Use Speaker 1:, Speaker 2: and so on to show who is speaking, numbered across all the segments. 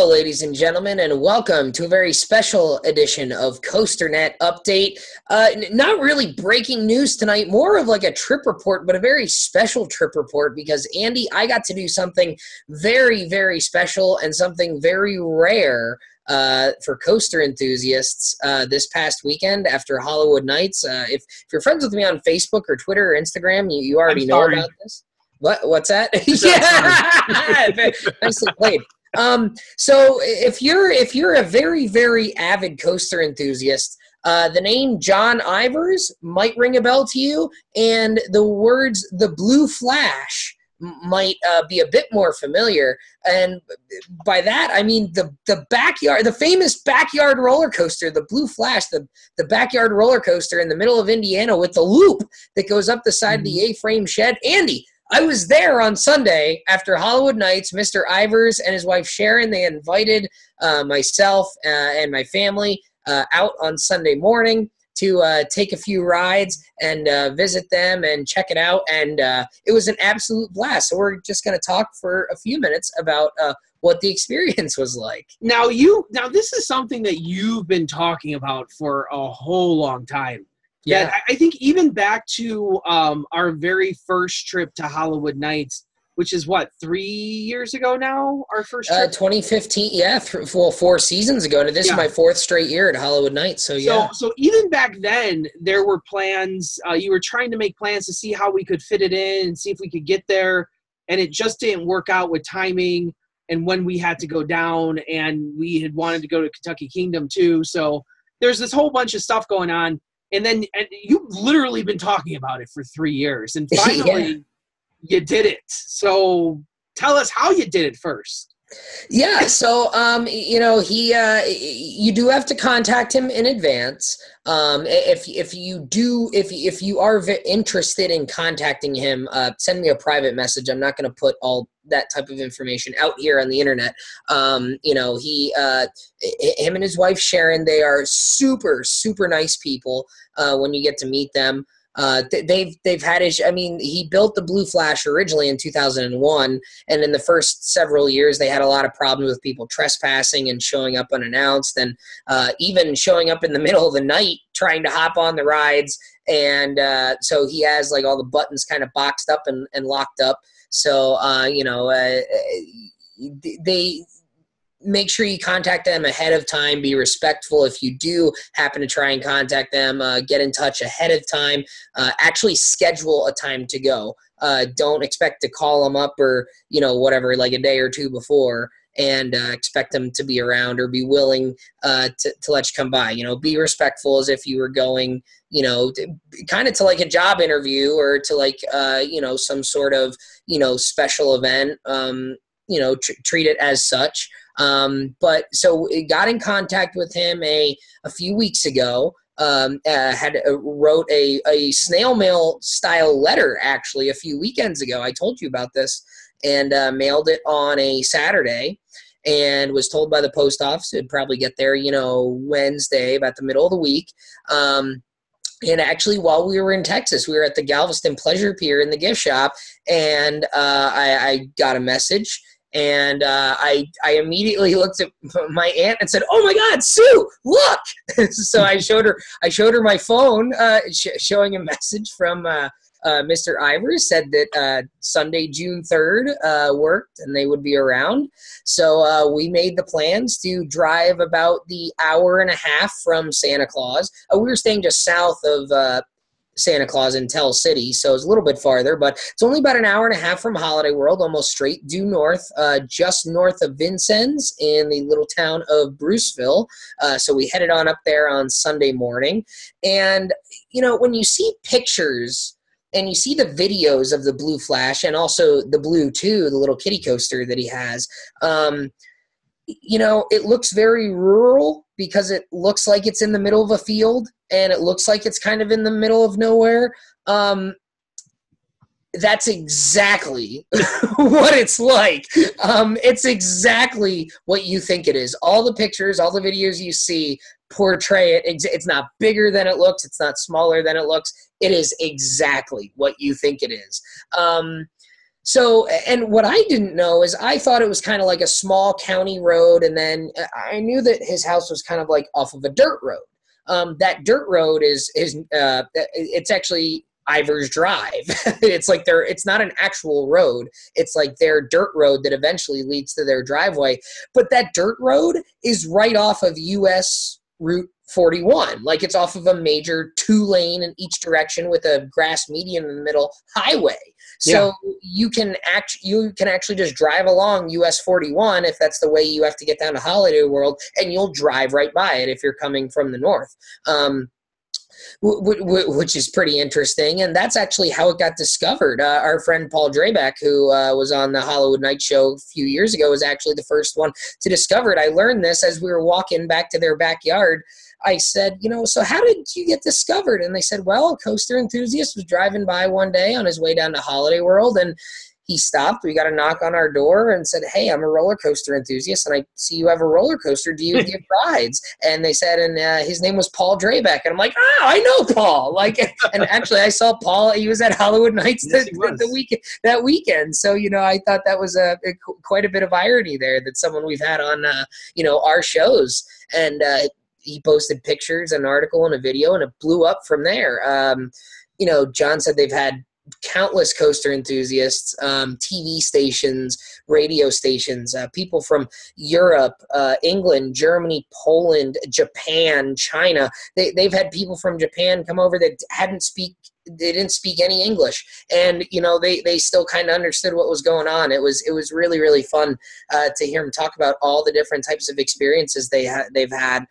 Speaker 1: Hello, ladies and gentlemen, and welcome to a very special edition of COASTER-net Update. Not really breaking news tonight, more of like a trip report, but a very special trip report because, Andy, I got to do something very, very special and something very rare for coaster enthusiasts this past weekend after Hollywood Nights. If you're friends with me on Facebook or Twitter or Instagram, you already know about this. What's that? Yeah, nicely played. So if you're a very, very avid coaster enthusiast, the name John Ivers might ring a bell to you, and the words "the Blue Flash" might be a bit more familiar. And by that, I mean the famous backyard roller coaster, the Blue Flash, the backyard roller coaster in the middle of Indiana with the loop that goes up the side of the A-frame shed. Andy, I was there on Sunday after Hollywood Nights. Mr. Ivers and his wife Sharon, they invited myself and my family out on Sunday morning to take a few rides and visit them and check it out. And it was an absolute blast. So we're just going to talk for a few minutes about what the experience was like.
Speaker 2: Now this is something that you've been talking about for a whole long time. Yeah, I think even back to our very first trip to Hollywood Nights, which is what, 3 years ago now, our first trip?
Speaker 1: 2015, yeah, 4 seasons ago. And this is my 4th straight year at Hollywood Nights, so yeah.
Speaker 2: So even back then, there were plans. You were trying to make plans to see how we could fit it in and see if we could get there, and it just didn't work out with timing and when we had to go down, and we had wanted to go to Kentucky Kingdom too. So there's this whole bunch of stuff going on. And you've literally been talking about it for 3 years, and finally you did it. So tell us how you did it first.
Speaker 1: Yeah, so you do have to contact him in advance. If you are interested in contacting him, send me a private message. I'm not going to put all that type of information out here on the internet. Him and his wife Sharon, they are super, super nice people. When you get to meet them. They've had he built the Blue Flash originally in 2001, and in the first several years they had a lot of problems with people trespassing and showing up unannounced, and even showing up in the middle of the night trying to hop on the rides. And so he has like all the buttons kind of boxed up and locked up. So they make sure you contact them ahead of time. Be respectful if you do happen to try and contact them. Get in touch ahead of time. Actually schedule a time to go. Don't expect to call them up or, whatever, like a day or two before and expect them to be around or be willing to let you come by. Be respectful as if you were going, kind of to like a job interview or to like, some sort of, special event. Treat it as such. But so we got in contact with him a few weeks ago, wrote a snail mail style letter actually a few weekends ago. I told you about this, and mailed it on a Saturday, and was told by the post office it'd probably get there, Wednesday, about the middle of the week. And actually, while we were in Texas, we were at the Galveston Pleasure Pier in the gift shop, and I got a message. And I immediately looked at my aunt and said, "Oh my God, Sue, look!" So I showed her my phone, showing a message from Mr. Ivers, said that Sunday, June 3rd worked and they would be around. So we made the plans to drive about the hour and a half from Santa Claus. We were staying just south of Santa Claus in Tell City, so it's a little bit farther, but it's only about an hour and a half from Holiday World, almost straight due north, just north of Vincennes in the little town of Bruceville. So we headed on up there on Sunday morning. And, when you see pictures and you see the videos of the Blue Flash and also the Blue 2, the little kiddie coaster that he has, it looks very rural because it looks like it's in the middle of a field and it looks like it's kind of in the middle of nowhere. That's exactly what it's like. It's exactly what you think it is. All the pictures, all the videos you see portray it. It's not bigger than it looks. It's not smaller than it looks. It is exactly what you think it is. So, and what I didn't know is I thought it was kind of like a small county road, and then I knew that his house was kind of like off of a dirt road. That dirt road is it's actually Ivers Drive. It's like it's not an actual road. It's like their dirt road that eventually leads to their driveway. But that dirt road is right off of US Route 41. Like it's off of a major 2-lane in each direction with a grass median in the middle highway.
Speaker 2: Yeah.
Speaker 1: So you can actually just drive along US 41 if that's the way you have to get down to Holiday World, and you'll drive right by it if you're coming from the north. Which is pretty interesting. And that's actually how it got discovered. Our friend Paul Drabeck, who was on the Hollywood Night Show a few years ago, was actually the first one to discover it. I learned this as we were walking back to their backyard. I said, so how did you get discovered? And they said, well, a coaster enthusiast was driving by one day on his way down to Holiday World, and he stopped. We got a knock on our door and said, hey, I'm a roller coaster enthusiast, and I see you have a roller coaster. Do you give rides? And they said, and his name was Paul Drabeck. And I'm like, I know Paul. Like, and actually, I saw Paul. He was at Hollywood Nights that weekend. So, I thought that was quite a bit of irony there that someone we've had on, our shows. And he posted pictures, an article, and a video, and it blew up from there. John said they've had countless coaster enthusiasts, TV stations, radio stations, people from Europe, England, Germany, Poland, Japan, China. They've had people from Japan come over that didn't speak any English, and they still kind of understood what was going on. It was really, really fun to hear them talk about all the different types of experiences they've had.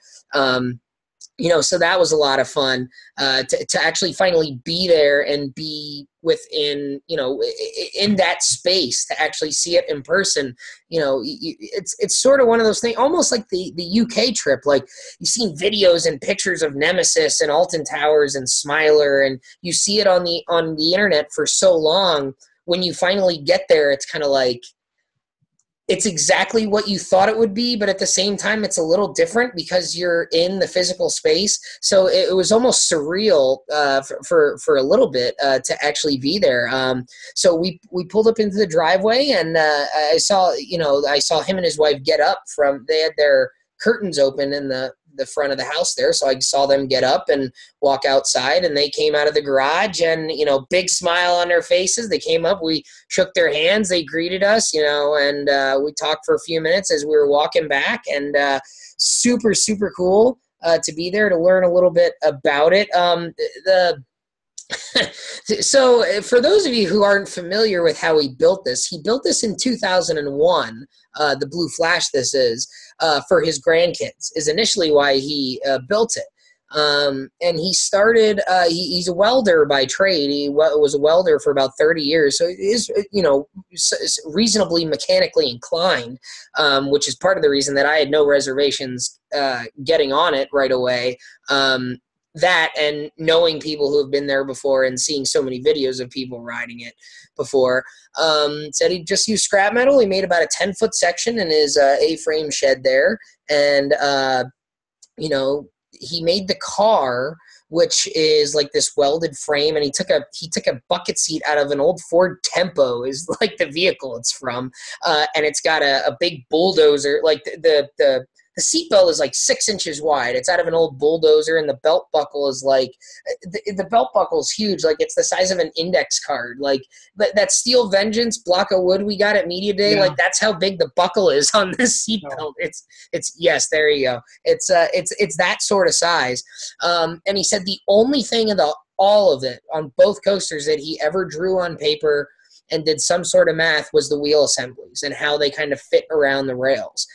Speaker 1: So that was a lot of fun to actually finally be there and be within, in that space, to actually see it in person. It's sort of one of those things, almost like the UK trip. Like, you've seen videos and pictures of Nemesis and Alton Towers and Smiler, and you see it on the internet for so long. When you finally get there, it's kind of like, it's exactly what you thought it would be, but at the same time, it's a little different because you're in the physical space. So it was almost surreal for a little bit to actually be there. So we pulled up into the driveway, and I saw him and his wife get up they had their curtains open in the front of the house there. So I saw them get up and walk outside, and they came out of the garage, and, big smile on their faces. They came up, we shook their hands, they greeted us, and we talked for a few minutes as we were walking back, and super, super cool to be there to learn a little bit about it. So for those of you who aren't familiar with how he built this in 2001, the Blue Flash for his grandkids is initially why he built it. And he started, he's a welder by trade. He was a welder for about 30 years. So he is, reasonably mechanically inclined, which is part of the reason that I had no reservations getting on it right away. That and knowing people who have been there before and seeing so many videos of people riding it before, said he just used scrap metal. He made about a 10-foot section in his A-frame shed there. And, he made the car, which is like this welded frame, and he took a bucket seat out of an old Ford Tempo, is like the vehicle it's from, and it's got a big bulldozer. Like the seatbelt is like 6 inches wide. It's out of an old bulldozer, and the belt buckle is like the belt buckle is huge. Like, it's the size of an index card. Like that Steel Vengeance block of wood we got at Media Day. Yeah. Like, that's how big the buckle is on this seatbelt. Oh. It's yes, there you go. It's that sort of size. And he said the only thing in all of it on both coasters that he ever drew on paper and did some sort of math was the wheel assemblies and how they kind of fit around the rails.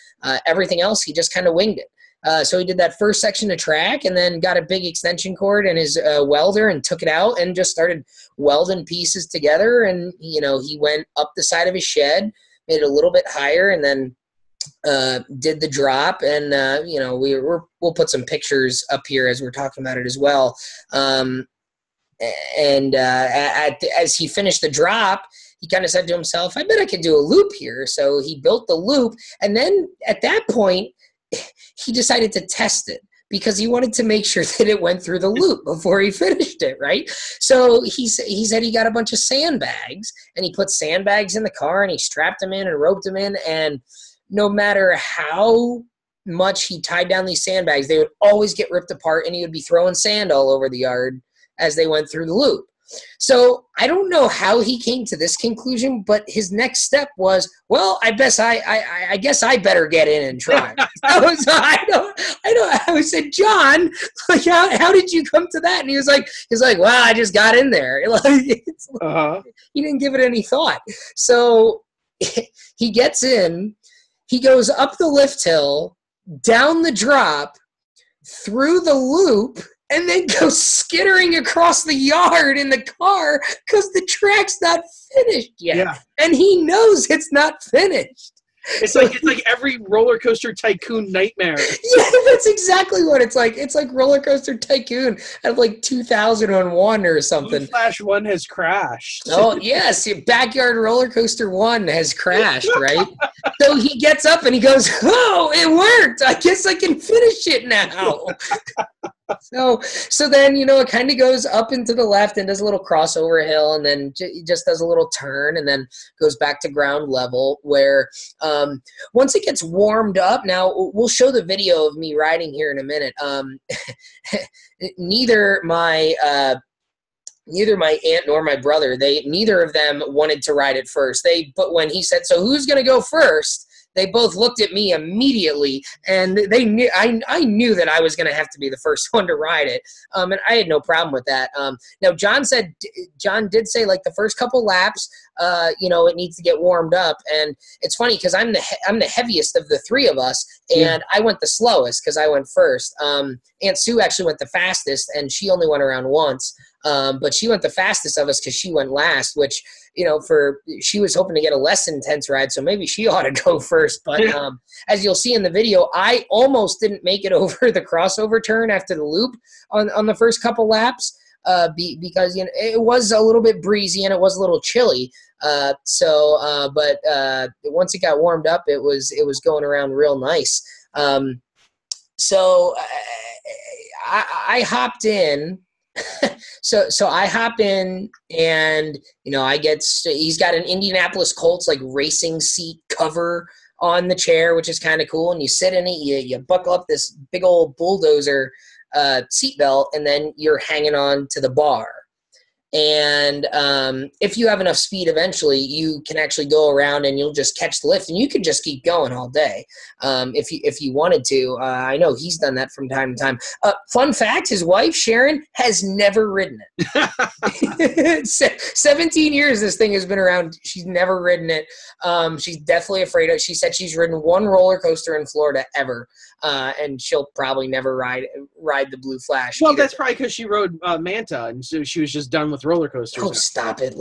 Speaker 1: Everything else, he just kind of winged it. So he did that first section of track, and then got a big extension cord and his welder and took it out and just started welding pieces together. And, he went up the side of his shed, made it a little bit higher, and then did the drop. And, we'll put some pictures up here as we're talking about it as well. As he finished the drop, he kind of said to himself, I bet I could do a loop here. So he built the loop. And then at that point, he decided to test it, because he wanted to make sure that it went through the loop before he finished it, right? So he said he got a bunch of sandbags, and he put sandbags in the car, and he strapped them in and roped them in, and no matter how much he tied down these sandbags, they would always get ripped apart, and he would be throwing sand all over the yard as they went through the loop. So I don't know how he came to this conclusion, but his next step was, well, I guess I better get in and try. I said, John, like, how did you come to that? And he was like, well, I just got in there. He didn't give it any thought. So he gets in, he goes up the lift hill, down the drop, through the loop, and then goes skittering across the yard in the car because the track's not finished yet. Yeah. And he knows it's not finished.
Speaker 2: It's like every roller coaster tycoon nightmare.
Speaker 1: Yeah, that's exactly what it's like. It's like Roller Coaster Tycoon out of like 2001 or something.
Speaker 2: Blue Flash 1 has crashed.
Speaker 1: Oh, yes. Backyard Roller Coaster 1 has crashed, right? So he gets up and he goes, oh, it worked. I guess I can finish it now. So then, it kind of goes up and to the left and does a little crossover hill, and then just does a little turn, and then goes back to ground level where once it gets warmed up, now we'll show the video of me riding here in a minute. Neither my aunt nor my brother, neither of them wanted to ride it first. But when he said, so who's going to go first? They both looked at me immediately, and they knew I knew that I was going to have to be the first one to ride it, and I had no problem with that. Now, John did say, like, the first couple laps, it needs to get warmed up, and it's funny because I'm the heaviest of the three of us, and I went the slowest because I went first. Aunt Sue actually went the fastest, and she only went around once, but she went the fastest of us because she went last, which, she was hoping to get a less intense ride, so maybe she ought to go first. But as you'll see in the video, I almost didn't make it over the crossover turn after the loop on the first couple laps because it was a little bit breezy and it was a little chilly. But once it got warmed up, it was going around real nice. So I hopped in. So I hop in, and he's got an Indianapolis Colts like racing seat cover on the chair, which is kind of cool. And you sit in it, you buckle up this big old bulldozer seatbelt, and then you're hanging on to the bar. And if you have enough speed, eventually you can actually go around and you'll just catch the lift, and you can just keep going all day if you wanted to. I know he's done that from time to time. Fun fact, his wife, Sharon, has never ridden it. 17 years this thing has been around. She's never ridden it. She's definitely afraid of it. She said she's ridden one roller coaster in Florida ever, and she'll probably never ride the Blue Flash.
Speaker 2: Well, that's probably because she rode Manta, and so she was just done with roller coasters.
Speaker 1: Oh, stop it.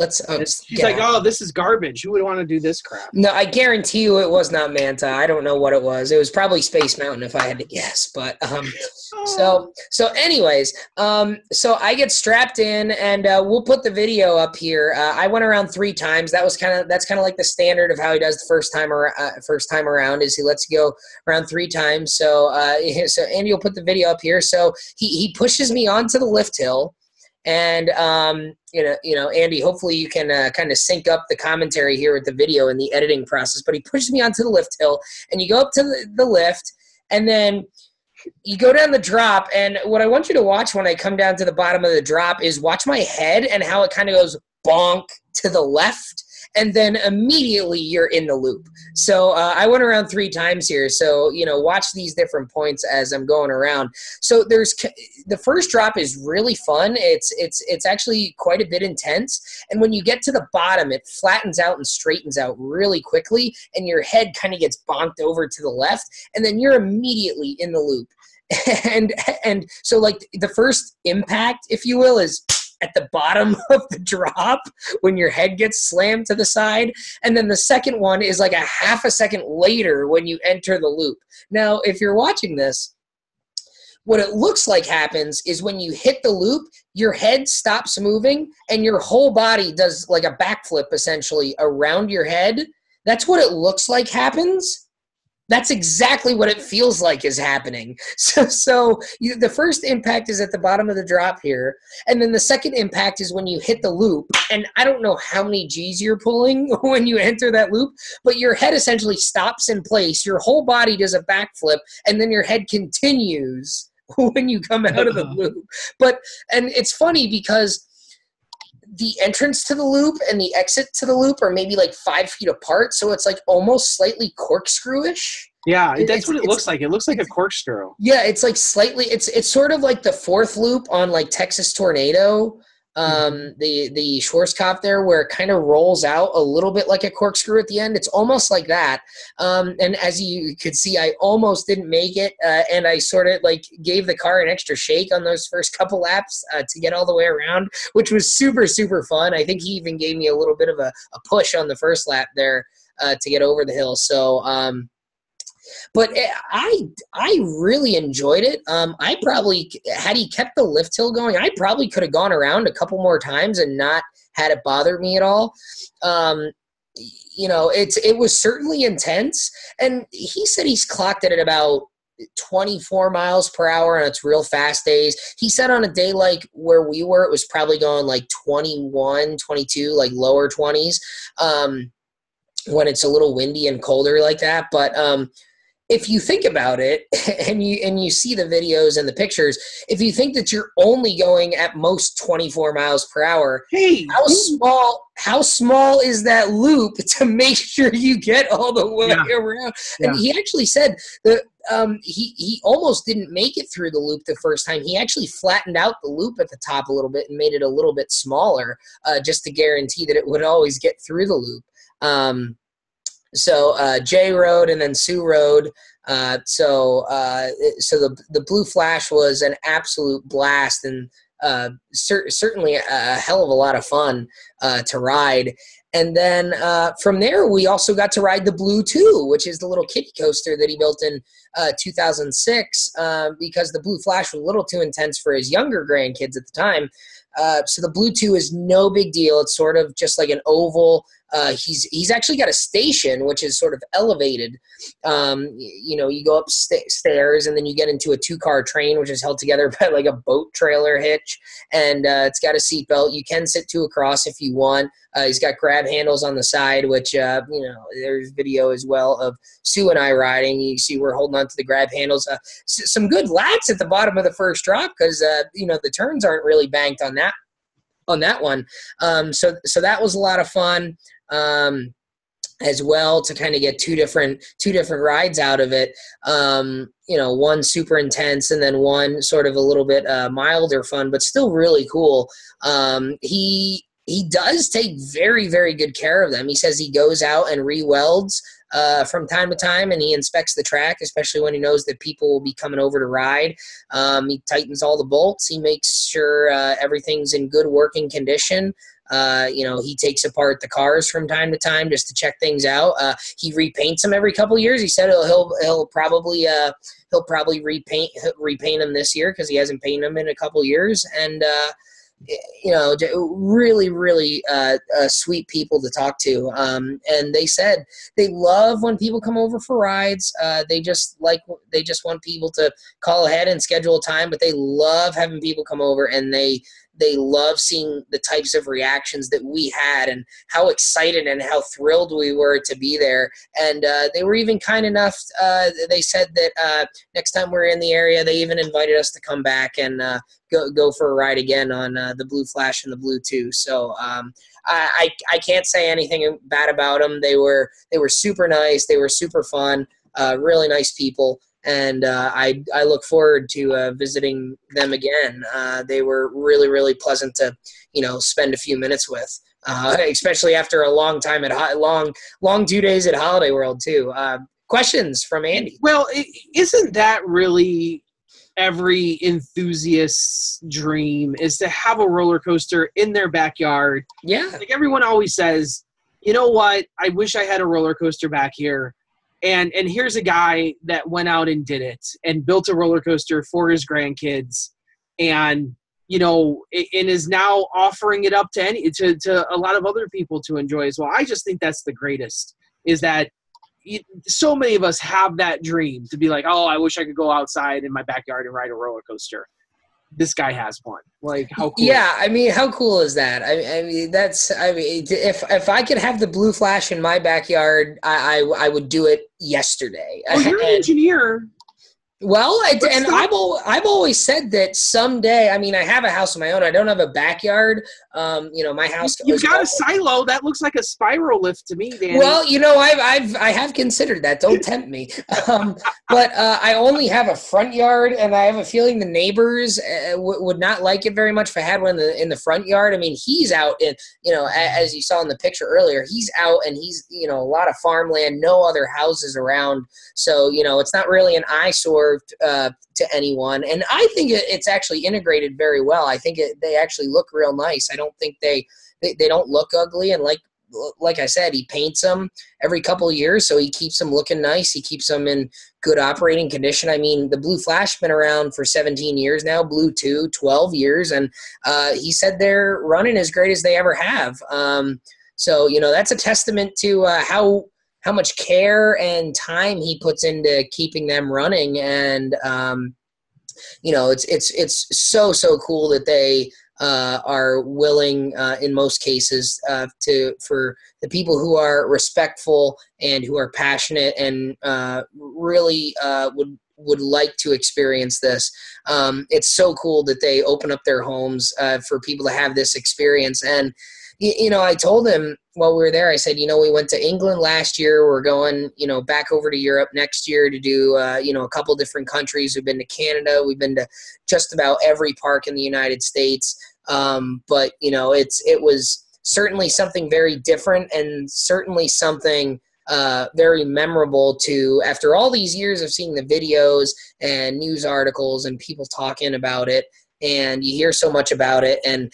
Speaker 2: She's like, oh, this is garbage. Who would want to do this crap?
Speaker 1: No, I guarantee you it was not Manta. I don't know what it was. It was probably Space Mountain if I had to guess. But so anyways, so I get strapped in, and we'll put the video up here. I went around 3 times. That's kind of like the standard of how he does the first time around is he lets you go around 3 times. So Andy will put the video up here. So he pushes me onto the lift hill. And, Andy, hopefully you can kind of sync up the commentary here with the video and the editing process. But he pushes me onto the lift hill, and you go up to the lift, and then you go down the drop. And what I want you to watch when I come down to the bottom of the drop is watch my head and how it kind of goes bonk to the left. And then immediately you're in the loop. So I went around 3 times here. So, watch these different points as I'm going around. So the first drop is really fun. It's actually quite a bit intense. And when you get to the bottom, it flattens out and straightens out really quickly. And your head kind of gets bonked over to the left. And then you're immediately in the loop. And so like the first impact, if you will, is at the bottom of the drop when your head gets slammed to the side. And then the second one is like a half a second later when you enter the loop. Now, if you're watching this, what it looks like happens is when you hit the loop, your head stops moving and your whole body does like a backflip essentially around your head. That's what it looks like happens. That's exactly what it feels like is happening. The first impact is at the bottom of the drop here, and then the second impact is when you hit the loop. And I don't know how many G's you're pulling when you enter that loop, but your head essentially stops in place. Your whole body does a backflip, and then your head continues when you come out of the loop. And it's funny because the entrance to the loop and the exit to the loop are maybe like 5 feet apart, so it's like almost slightly corkscrewish.
Speaker 2: Yeah, that's what it looks like. It looks like a corkscrew.
Speaker 1: Yeah, it's like slightly. It's sort of like the fourth loop on like Texas Tornado, the Schwarzkopf there, where it kind of rolls out a little bit like a corkscrew at the end. It's almost like that. And as you could see, I almost didn't make it, and I sort of like gave the car an extra shake on those first couple laps to get all the way around, which was super, super fun. I think he even gave me a little bit of a push on the first lap there to get over the hill. So, but I really enjoyed it. I probably, had he kept the lift hill going, I probably could have gone around a couple more times and not had it bother me at all. It was certainly intense, and he said he's clocked it at about 24 miles per hour on its real fast days. He said on a day like where we were, it was probably going like 21, 22, like lower 20s, when it's a little windy and colder like that. But if you think about it, and you see the videos and the pictures, if you think that you're only going at most 24 miles per hour, how small is that loop to make sure you get all the way around? Yeah. And he actually said that he almost didn't make it through the loop the first time. He actually flattened out the loop at the top a little bit and made it a little bit smaller, just to guarantee that it would always get through the loop. So Jay rode and then Sue rode. So the Blue Flash was an absolute blast, and certainly a hell of a lot of fun to ride. And then from there, we also got to ride the Blue 2, which is the little kiddie coaster that he built in 2006, because the Blue Flash was a little too intense for his younger grandkids at the time. So the Blue 2 is no big deal. It's sort of just like an oval. He's actually got a station, which is sort of elevated. You go up stairs, and then you get into a 2-car train, which is held together by like a boat trailer hitch, and it's got a seatbelt. You can sit 2 across if you want. He's got grab handles on the side, which, there's video as well of Sue and I riding. You see we're holding on to the grab handles. Some good lats at the bottom of the first drop because, the turns aren't really banked on that one. So that was a lot of fun as well, to kind of get two different rides out of it. One super intense and then one sort of a little bit milder fun, but still really cool. He does take very, very good care of them. He says he goes out and re-welds from time to time, and he inspects the track, especially when he knows that people will be coming over to ride. He tightens all the bolts. He makes sure everything's in good working condition. He takes apart the cars from time to time just to check things out. He repaints them every couple of years. He said he'll probably repaint them this year because he hasn't painted them in a couple of years. And really, really sweet people to talk to. And they said they love when people come over for rides. They just want people to call ahead and schedule a time, but they love having people come over, and they love seeing the types of reactions that we had and how excited and how thrilled we were to be there. And they were even kind enough, they said that next time we're in the area, they even invited us to come back and go for a ride again on the Blue Flash and the Blue 2. So I can't say anything bad about them. They were super nice. They were super fun, really nice people. And I look forward to visiting them again. They were really, really pleasant to, spend a few minutes with, especially after a long time at long 2 days at Holiday World too. Questions from Andy? Well,
Speaker 2: isn't that really every enthusiast's dream, is to have a roller coaster in their backyard?
Speaker 1: Yeah.
Speaker 2: Like everyone always says, you know what? I wish I had a roller coaster back here. And here's a guy that went out and did it and built a roller coaster for his grandkids, and and is now offering it up to a lot of other people to enjoy as well. I just think that's the greatest, is that so many of us have that dream to be like, oh, I wish I could go outside in my backyard and ride a roller coaster. This guy has one. Like, how cool.
Speaker 1: Yeah, I mean, how cool is that? I mean, if I could have the Blue Flash in my backyard, I would do it yesterday.
Speaker 2: Oh, you're an engineer.
Speaker 1: Well, and I've always said that someday. I mean, I have a house of my own. I don't have a backyard. My house.
Speaker 2: You've got a silo that looks like a spiral lift to me, Danny.
Speaker 1: Well, I have considered that. Don't tempt me. But I only have a front yard, and I have a feeling the neighbors would not like it very much if I had one in the front yard. I mean, he's out in, as you saw in the picture earlier, he's out and he's, a lot of farmland, no other houses around. So, it's not really an eyesore to anyone. And I think it's actually integrated very well. I think they actually look real nice. I don't think they don't look ugly. And like I said, he paints them every couple of years, so he keeps them looking nice. He keeps them in good operating condition. I mean, the Blue Flash has been around for 17 years now, Blue 2, 12 years, and he said they're running as great as they ever have. So, that's a testament to how much care and time he puts into keeping them running. And, it's so cool that they are willing, in most cases, for the people who are respectful and who are passionate and really would like to experience this. It's so cool that they open up their homes for people to have this experience. And I told him while we were there, I said, we went to England last year. We're going, back over to Europe next year to do, a couple different countries. We've been to Canada. We've been to just about every park in the United States. But, it was certainly something very different and certainly something very memorable to, after all these years of seeing the videos and news articles and people talking about it. And you hear so much about it. And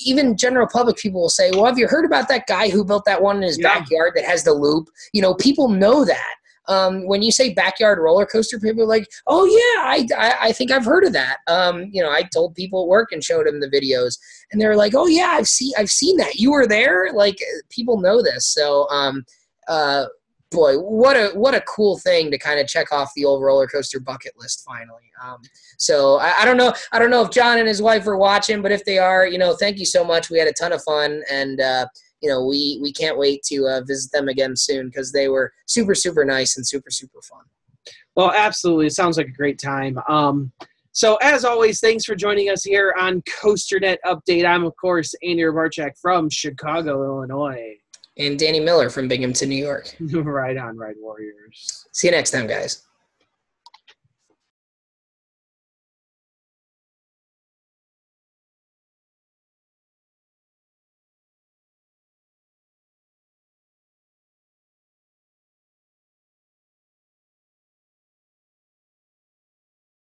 Speaker 1: even general public people will say, well, have you heard about that guy who built that one in his backyard that has the loop? People know that. When you say backyard roller coaster, people are like, oh, yeah, I think I've heard of that. I told people at work and showed them the videos. And they're like, oh, yeah, I've seen that. You were there? Like, people know this. So, boy, what a cool thing to kind of check off the old roller coaster bucket list finally. So I don't know if John and his wife are watching, but if they are, thank you so much. We had a ton of fun, and we can't wait to visit them again soon because they were super, super nice and super, super fun.
Speaker 2: Well, absolutely. It sounds like a great time. So as always, thanks for joining us here on COASTER-net Update. I'm, of course, Andy Rabarchak from Chicago, Illinois.
Speaker 1: And Danny Miller from Binghamton, New York.
Speaker 2: Right on, Ride Warriors.
Speaker 1: See you next time, guys.